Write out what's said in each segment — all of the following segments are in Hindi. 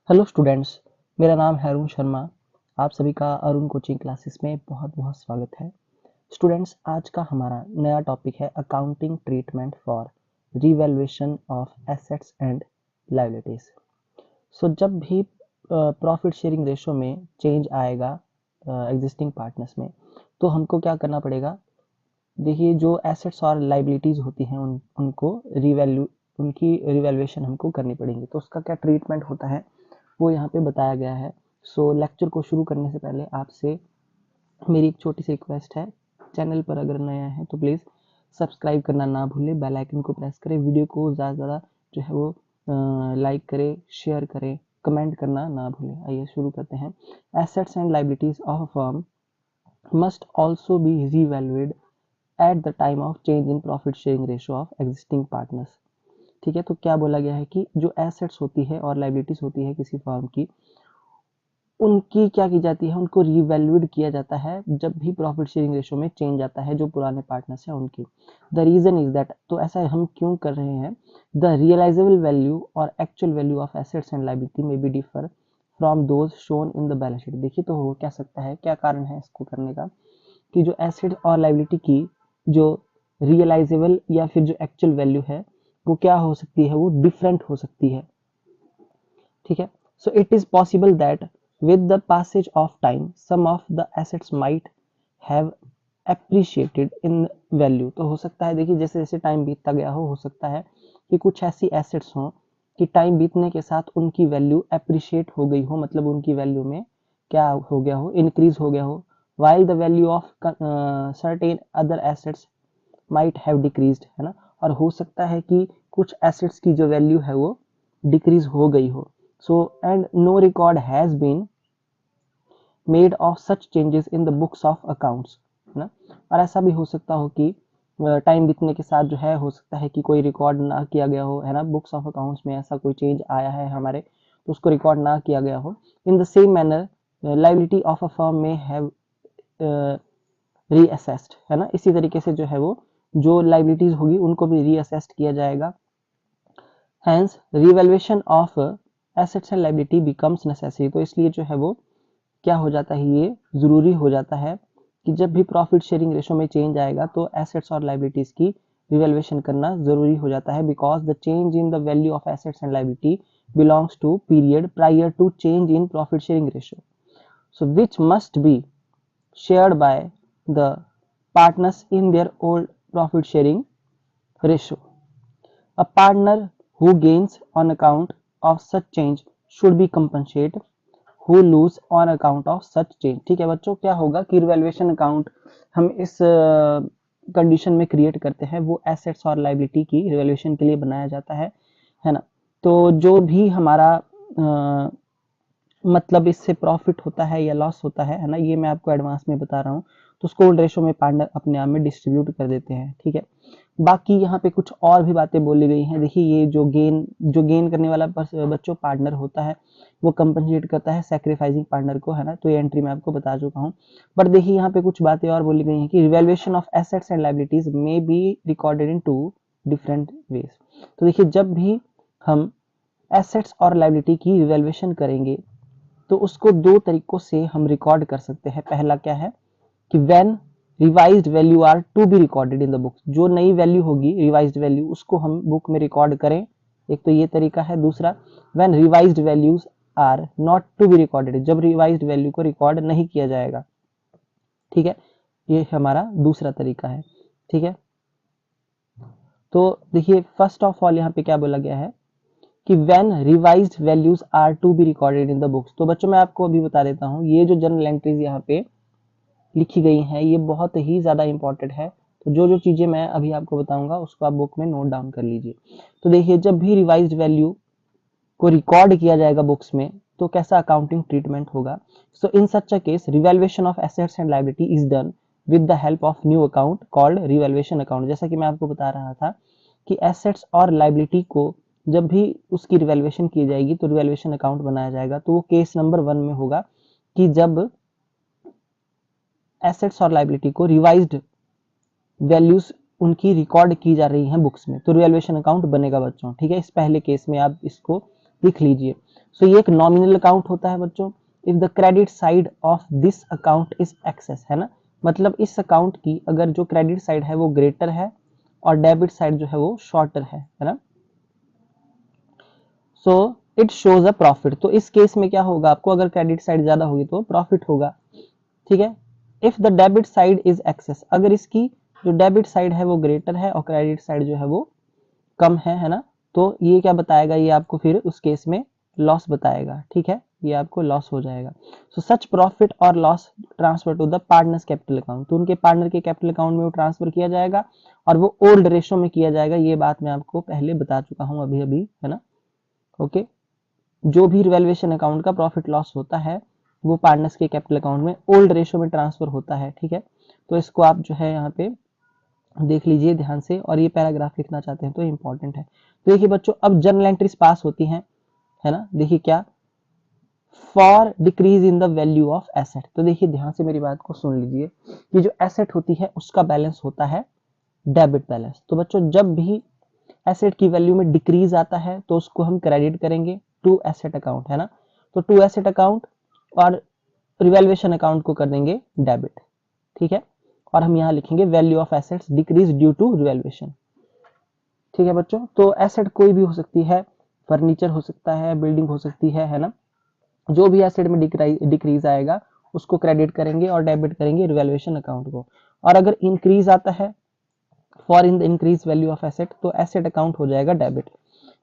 हेलो स्टूडेंट्स, मेरा नाम है अरुण शर्मा। आप सभी का अरुण कोचिंग क्लासेस में बहुत बहुत स्वागत है। स्टूडेंट्स, आज का हमारा नया टॉपिक है accounting treatment for revaluation of assets and liabilities. So जब भी प्रॉफिट शेयरिंग रेशो में चेंज आएगा एग्जिस्टिंग पार्टनर्स में, तो हमको क्या करना पड़ेगा। देखिए, जो एसेट्स और लाइबिलिटीज होती हैं उनकी रिवैल्यूएशन हमको करनी पड़ेगी। तो उसका क्या ट्रीटमेंट होता है वो यहाँ पे बताया गया है। सो लेक्चर को शुरू करने से पहले आपसे मेरी एक छोटी सी रिक्वेस्ट है। चैनल पर अगर नया है तो प्लीज़ सब्सक्राइब करना ना भूलें, बेल आइकन को प्रेस करें, वीडियो को ज़्यादा से ज़्यादा जो है वो लाइक करें, शेयर करें, कमेंट करना ना भूलें। आइए शुरू करते हैं। Assets and liabilities of a firm must also be revalued at the time of change in profit sharing ratio of existing partners. ठीक है, तो क्या बोला गया है कि जो एसेट्स होती है और लाइबिलिटीज होती है किसी फर्म की, उनकी क्या की जाती है, उनको रिवैल्यूड किया जाता है जब भी प्रॉफिट शेयरिंग रेशो में चेंज आता है जो पुराने पार्टनर्स हैं उनकी। द रीजन इज दैट, तो ऐसा हम क्यों कर रहे हैं, द रियलाइजेबल वैल्यू और actual value of assets and liability में be differ from those shown in the balance sheet. देखिए, तो हो क्या सकता है, क्या कारण है इसको करने का, कि जो एसेट और लायबिलिटी की जो रियलाइजेबल या फिर जो एक्चुअल वैल्यू है वो क्या हो सकती है, वो डिफरेंट हो सकती है। ठीक है, so it is possible that with the passage of time some of the assets might have appreciated in value। तो हो सकता है, देखिए, जैसे जैसे टाइम बीतता गया हो सकता है कि कुछ ऐसी एसेट्स हों कि टाइम बीतने के साथ उनकी वैल्यू अप्रिशिएट हो गई हो, मतलब उनकी वैल्यू में क्या हो गया हो, इंक्रीज हो गया हो, while the value of certain other assets might have decreased, है ना। और हो सकता है कि कुछ एसेट्स की जो वैल्यू है वो डिक्रीज हो गई हो। So and no record has been made of such changes in the books of accounts, है ना। और ऐसा भी हो सकता हो कि टाइम बीतने के साथ जो है, हो सकता है कि कोई रिकॉर्ड ना किया गया हो, है ना, बुक्स ऑफ अकाउंट्स में ऐसा कोई चेंज आया है हमारे, तो उसको रिकॉर्ड ना किया गया हो। In the same manner liability of a firm में हैव रीअसेस्ड, है ना। इसी तरीके से जो है वो जो लायबिलिटीज होगी उनको भी रीअसेस्ड किया जाएगा। Hence revaluation of assets and liability becomes necessary. तो इसलिए जो है वो क्या हो जाता है, ये जरूरी हो जाता है कि जब भी प्रॉफिट शेयरिंग रेशो में चेंज आएगा तो एसेट्स और लायबिलिटीज की रिवैल्यूएशन करना जरूरी हो जाता है, because the change in the value of assets and liability belongs to period prior to change in profit sharing ratio, so which must be shared by the partners in their old profit sharing ratio. A partner who gains on account of such change should be compensated who lose on account of such change। ठीक है बच्चों, क्या होगा कि रिवैल्यूएशन अकाउंट हम इस कंडीशन में क्रिएट करते हैं, वो एसेट्स और लायबिलिटी की रिवैल्यूएशन के लिए बनाया जाता है ना। तो जो भी हमारा मतलब इससे प्रॉफिट होता है या लॉस होता है ना, ये मैं आपको एडवांस में बता रहा हूँ, तो उसको ओल्ड रेशो में पार्टनर अपने आप में डिस्ट्रीब्यूट कर देते हैं। ठीक है, बाकी यहाँ पे कुछ और भी बातें बोली गई हैं। देखिए, ये जो गेन करने वाला बच्चों पार्टनर होता है वो कंपनसेट करता है सेक्रीफाइसिंग पार्टनर को, है ना। तो ये एंट्री मैं आपको बता चुका हूँ। बट देखिए, यहाँ पे कुछ बातें और बोली गई हैं कि revaluation of assets and liabilities may be recorded in two different ways. तो देखिए, जब भी हम एसेट्स और लायबिलिटी की रिवैल्यूएशन करेंगे तो उसको दो तरीकों से हम रिकॉर्ड कर सकते हैं। पहला क्या है कि when revised value are to be recorded in the books, जो नई वैल्यू होगी रिवाइज्ड वैल्यू उसको हम बुक में रिकॉर्ड करें, एक तो ये तरीका है। दूसरा, when revised values are not to be recorded, जब रिवाइज्ड वैल्यू को रिकॉर्ड नहीं किया जाएगा। ठीक है, ये हमारा दूसरा तरीका है। ठीक है, तो देखिए, फर्स्ट ऑफ ऑल यहाँ पे क्या बोला गया है कि when revised values are to be recorded in the books. तो बच्चों, मैं आपको अभी बता देता हूँ, ये जो जनरल एंट्रीज यहाँ पे लिखी गई हैं ये बहुत ही ज़्यादा इंपॉर्टेंट है। तो जो जो चीज़ें मैं अभी आपको बताऊंगा उसको आप बुक में नोट डाउन कर लीजिए। तो देखिए, जब भी रिवाइज्ड वैल्यू को रिकॉर्ड किया जाएगा बुक्स में तो कैसा अकाउंटिंग ट्रीटमेंट होगा। So in such a case revaluation of assets and liability is done with the help of new account called revaluation account. जैसा कि मैं आपको बता रहा था कि एसेट्स और लायबिलिटी को जब भी उसकी रिवैल्यूएशन की जाएगी तो रिवैल्यूएशन अकाउंट बनाया जाएगा। तो वो केस नंबर 1 में होगा कि जब एसेट्स और लायबिलिटी को रिवाइज्ड वैल्यूज उनकी रिकॉर्ड की जा रही हैं बुक्स में, तो रिवैल्यूएशन अकाउंट बनेगा बच्चों। ठीक है, इस पहले केस में आप इसको लिख लीजिए। सो ये एक नॉमिनल अकाउंट होता है बच्चों। If the credit side of this account is excess, है ना, मतलब इस अकाउंट की अगर जो क्रेडिट साइड है वो ग्रेटर है और डेबिट साइड जो है वो शॉर्टर है ना, so it shows a profit. तो इस केस में क्या होगा, आपको अगर क्रेडिट साइड ज्यादा होगी तो प्रॉफिट होगा, ठीक है। If the debit side is excess, अगर इसकी जो डेबिट साइड है वो ग्रेटर है और क्रेडिट साइड जो है वो कम है ना, तो ये क्या बताएगा, ये आपको फिर उस केस में लॉस बताएगा, ठीक है, ये आपको लॉस हो जाएगा। सो सच प्रॉफिट और loss transfer to the partners capital account, तो उनके पार्टनर के कैपिटल अकाउंट में वो ट्रांसफर किया जाएगा और वो ओल्ड रेशो में किया जाएगा। ये बात मैं आपको पहले बता चुका हूं अभी अभी, है ना, ओके। जो भी रिवैल्यूएशन अकाउंट का प्रॉफिट लॉस होता है वो पार्टनर्स के कैपिटल अकाउंट में ओल्ड रेशो में ट्रांसफर होता है, ठीक है। तो इसको आप जो है यहाँ पे देख लीजिए ध्यान से, और ये पैराग्राफ लिखना चाहते हैं तो इंपॉर्टेंट है। तो देखिए बच्चों, अब जर्नल एंट्रीज पास होती हैं, है ना, देखिए क्या, for decrease in the value of asset. तो देखिए ध्यान से मेरी बात को सुन लीजिए कि जो एसेट होती है उसका बैलेंस होता है डेबिट बैलेंस। तो बच्चों जब भी एसेट की वैल्यू में डिक्रीज आता है तो उसको हम क्रेडिट करेंगे टू एसेट अकाउंट, है ना, तो टू एसेट अकाउंट, और रिवैल्यूएशन अकाउंट को कर देंगे डेबिट, ठीक है। और हम यहाँ लिखेंगे value of assets decrease due to revaluation, ठीक है बच्चों। तो एसेट कोई भी हो सकती है, फर्नीचर हो सकता है, बिल्डिंग हो सकती है ना, जो भी एसेट में डिक्रीज आएगा उसको क्रेडिट करेंगे और डेबिट करेंगे रिवैल्यूएशन अकाउंट को। और अगर इंक्रीज आता है for in the increase value of asset, तो एसेट अकाउंट हो जाएगा डेबिट।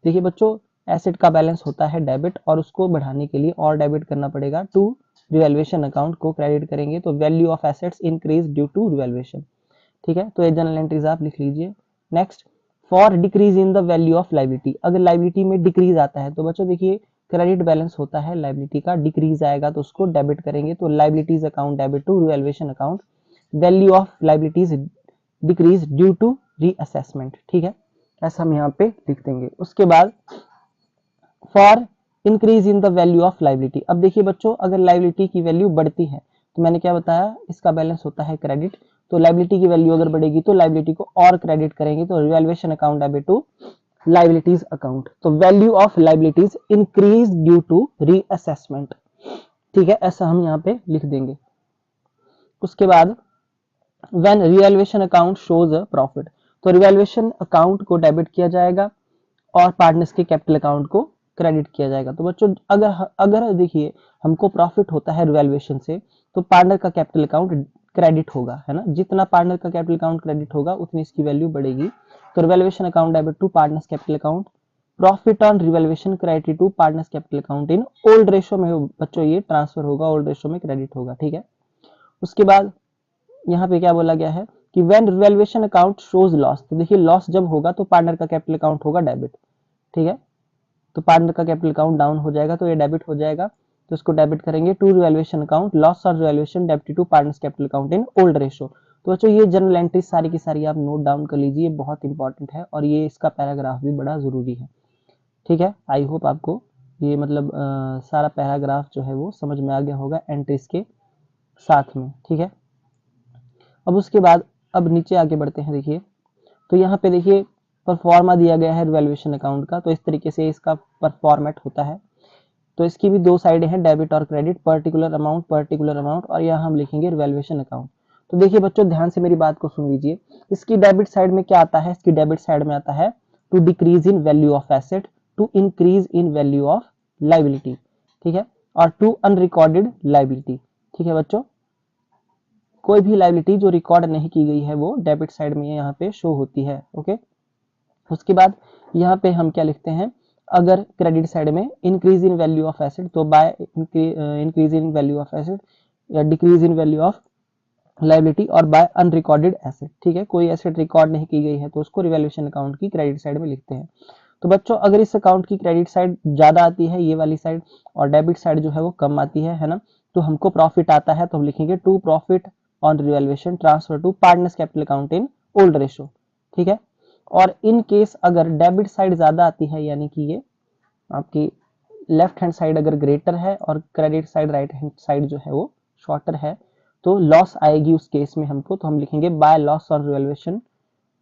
देखिए बच्चों, एसेट का बैलेंस होता है डेबिट और उसको बढ़ाने के लिए और डेबिट करना पड़ेगा टू रिवैल्यूएशन अकाउंट को क्रेडिट करेंगे, तो value of assets increase due to revaluation, ठीक है। तो ये जनरल एंट्रीज आप लिख लीजिए। Next, for decrease in the value of liability, अगर लाइबिलिटी में डिक्रीज आता है तो बच्चों देखिए क्रेडिट बैलेंस होता है लाइबिलिटी का, डिक्रीज आएगा तो उसको डेबिट करेंगे, तो liabilities account debit to revaluation account, value of liabilities decrease due to reassessment, ठीक है, ऐसा हम यहाँ पे लिख देंगे। उसके बाद for increase in the value of liability, अब देखिए बच्चों अगर लाइबिलिटी की वैल्यू बढ़ती है तो मैंने क्या बताया, इसका बैलेंस होता है क्रेडिट, तो लाइबिलिटी की वैल्यू अगर बढ़ेगी तो लाइबिलिटी को और क्रेडिट करेंगे, तो revaluation account debit to liabilities account, तो value of liabilities increase due to reassessment, ठीक है, ऐसा हम यहाँ पे लिख देंगे। उसके बाद when revaluation account shows a profit, तो रिवैल्यूएशन अकाउंट को डेबिट किया जाएगा और पार्टनर्स के कैपिटल अकाउंट को क्रेडिट किया जाएगा। तो बच्चों अगर अगर देखिए हमको प्रॉफिट होता है रिवैल्यूएशन से, तो पार्टनर का कैपिटल अकाउंट क्रेडिट होगा, है ना, जितना पार्टनर का कैपिटल अकाउंट क्रेडिट होगा उतनी इसकी वैल्यू बढ़ेगी। तो revaluation account debit to partners capital account, profit on revaluation credit to partners capital account in old ratio में बच्चों ये ट्रांसफर होगा, ओल्ड रेशो में क्रेडिट होगा, ठीक है। उसके बाद यहाँ पे क्या बोला गया है कि when revaluation account shows loss, तो देखिए लॉस जब होगा तो पार्टनर का कैपिटल अकाउंट होगा डेबिट, ठीक है, तो पार्टनर का कैपिटल अकाउंट डाउन हो जाएगा तो ये डेबिट हो जाएगा, तो इसको डेबिट करेंगे टू रिवैल्यूएशन अकाउंट, लॉस और revaluation debit to partners capital account in old ratio. तो बच्चों ये जनरल एंट्री सारी की सारी आप नोट डाउन कर लीजिए, बहुत इंपॉर्टेंट है और ये इसका पैराग्राफ भी बड़ा जरूरी है, ठीक है। आई होप आपको ये मतलब सारा पैराग्राफ जो है वो समझ में आ गया होगा एंट्रीज के साथ में, ठीक है। अब उसके बाद अब नीचे आगे बढ़ते हैं, देखिए तो यहाँ पे देखिए परफॉर्मा दिया गया है रिवैल्यूएशन अकाउंट का, तो इस तरीके से इसका परफॉर्मेट होता है। तो इसकी भी दो साइडें हैं, डेबिट और क्रेडिट, पर्टिकुलर अमाउंट, और यहाँ हम लिखेंगे रिवैल्यूएशन अकाउंट। तो देखिए बच्चों ध्यान से मेरी बात को सुन लीजिए, इसकी डेबिट साइड में क्या आता है, इसकी डेबिट साइड में आता है to decrease in value of asset, to increase in value of liability, ठीक है, और टू अनरिकॉर्डेड लाइबिलिटी, ठीक है बच्चों। कोई भी लाइबिलिटी जो रिकॉर्ड नहीं की गई है वो डेबिट साइड में यहाँ पे शो होती है, ओके। उसके बाद यहाँ पे हम क्या लिखते हैं, अगर क्रेडिट साइड में increase in value of asset, तो by increase in value of asset या decrease in value of liability और बाय अनरिकॉर्डेड एसेट, ठीक है, कोई एसेट रिकॉर्ड नहीं की गई है तो उसको रिवैल्यूएशन अकाउंट की क्रेडिट साइड में लिखते हैं। तो बच्चों अगर इस अकाउंट की क्रेडिट साइड ज्यादा आती है, ये वाली साइड, और डेबिट साइड जो है वो कम आती है ना, तो हमको प्रॉफिट आता है तो हम लिखेंगे to profit on revaluation transfer to partners capital account in old ratio, ठीक है। और इन केस अगर डेबिट साइड ज्यादा आती है, यानी कि ये आपकी लेफ्ट हैंड साइड अगर ग्रेटर है और credit side right hand side जो है वो शॉर्टर है, तो लॉस आएगी उस केस में हमको, तो हम लिखेंगे by loss on revaluation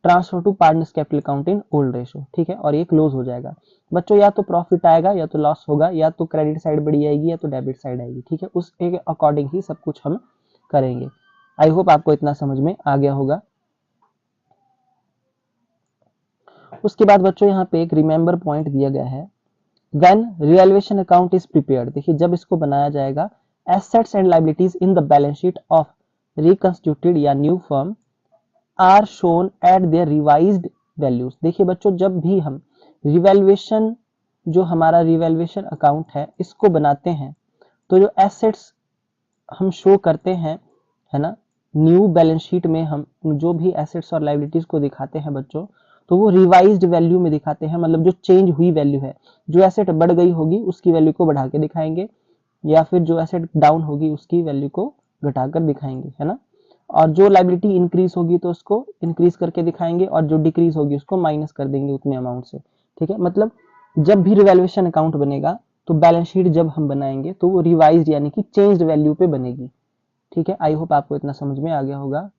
transfer to partners capital account in old ratio, ठीक है, और ये क्लोज हो जाएगा। बच्चों या तो प्रॉफिट आएगा या तो लॉस होगा, या तो क्रेडिट साइड बढ़ी आएगी या तो डेबिट साइड आएगी, ठीक है, उस एक अकॉर्डिंग ही सब कुछ हम करेंगे। आई होप आपको इतना समझ में आ गया होगा। उसके बाद बच्चों यहाँ पे एक रिमेंबर पॉइंट दिया गया है, when revaluation account is prepared, देखिए जब इसको बनाया जाएगा, assets and liabilities in the balance sheet of reconstituted या new firm are shown at their revised values. देखिए बच्चों जब भी हम रिवैल्यूएशन, जो हमारा रिवैल्यूएशन अकाउंट है, इसको बनाते हैं तो जो एसेट्स हम शो करते हैं, है ना, न्यू बैलेंस शीट में हम जो भी एसेट्स और लायबिलिटीज को दिखाते हैं बच्चों, तो वो रिवाइज्ड वैल्यू में दिखाते हैं, मतलब जो चेंज हुई वैल्यू है, जो एसेट बढ़ गई होगी उसकी वैल्यू को बढ़ा के दिखाएंगे, या फिर जो एसेट डाउन होगी उसकी वैल्यू को घटाकर दिखाएंगे, है ना, और जो लायबिलिटी इंक्रीज होगी तो उसको इंक्रीज करके दिखाएंगे, और जो डिक्रीज होगी उसको माइनस कर देंगे उतने अमाउंट से, ठीक है। मतलब जब भी रिवैल्यूएशन अकाउंट बनेगा तो बैलेंस शीट जब हम बनाएंगे तो वो रिवाइज्ड यानी कि चेंज्ड वैल्यू पे बनेगी, ठीक है। आई होप आपको इतना समझ में आ गया होगा।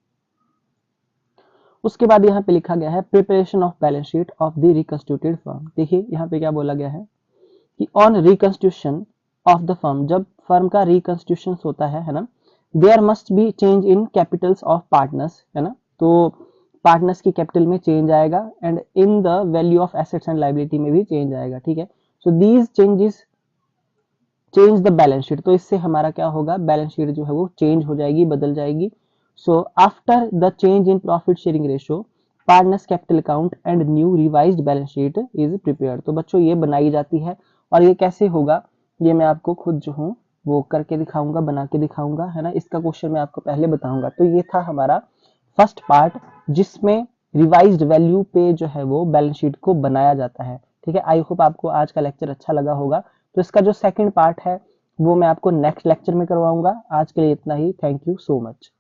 उसके बाद यहाँ पे लिखा गया है preparation of balance sheet of the reconstituted firm. देखिए यहाँ पे क्या बोला गया है कि on reconstitution of the firm, जब फर्म का रिकंस्टिट्यूशन होता है ना, there must be change in capitals of partners, है ना, तो पार्टनर्स की कैपिटल में चेंज आएगा, and in the value of assets and liability में भी चेंज आएगा, ठीक है। So these changes change the balance sheet, तो इससे हमारा क्या होगा, बैलेंस शीट जो है वो चेंज हो जाएगी, बदल जाएगी। So after the change in profit sharing ratio, partners capital account and new revised balance sheet is prepared. तो बच्चों ये बनाई जाती है, और ये कैसे होगा ये मैं आपको खुद जो हूँ वो करके दिखाऊंगा, बना के दिखाऊंगा, है ना, इसका क्वेश्चन मैं आपको पहले बताऊंगा। तो ये था हमारा फर्स्ट पार्ट जिसमें रिवाइज्ड वैल्यू पे जो है वो बैलेंस शीट को बनाया जाता है, ठीक है। आई होप आपको आज का लेक्चर अच्छा लगा होगा। तो इसका जो सेकंड पार्ट है वो मैं आपको नेक्स्ट लेक्चर में करवाऊंगा। आज के लिए इतना ही। Thank you so much.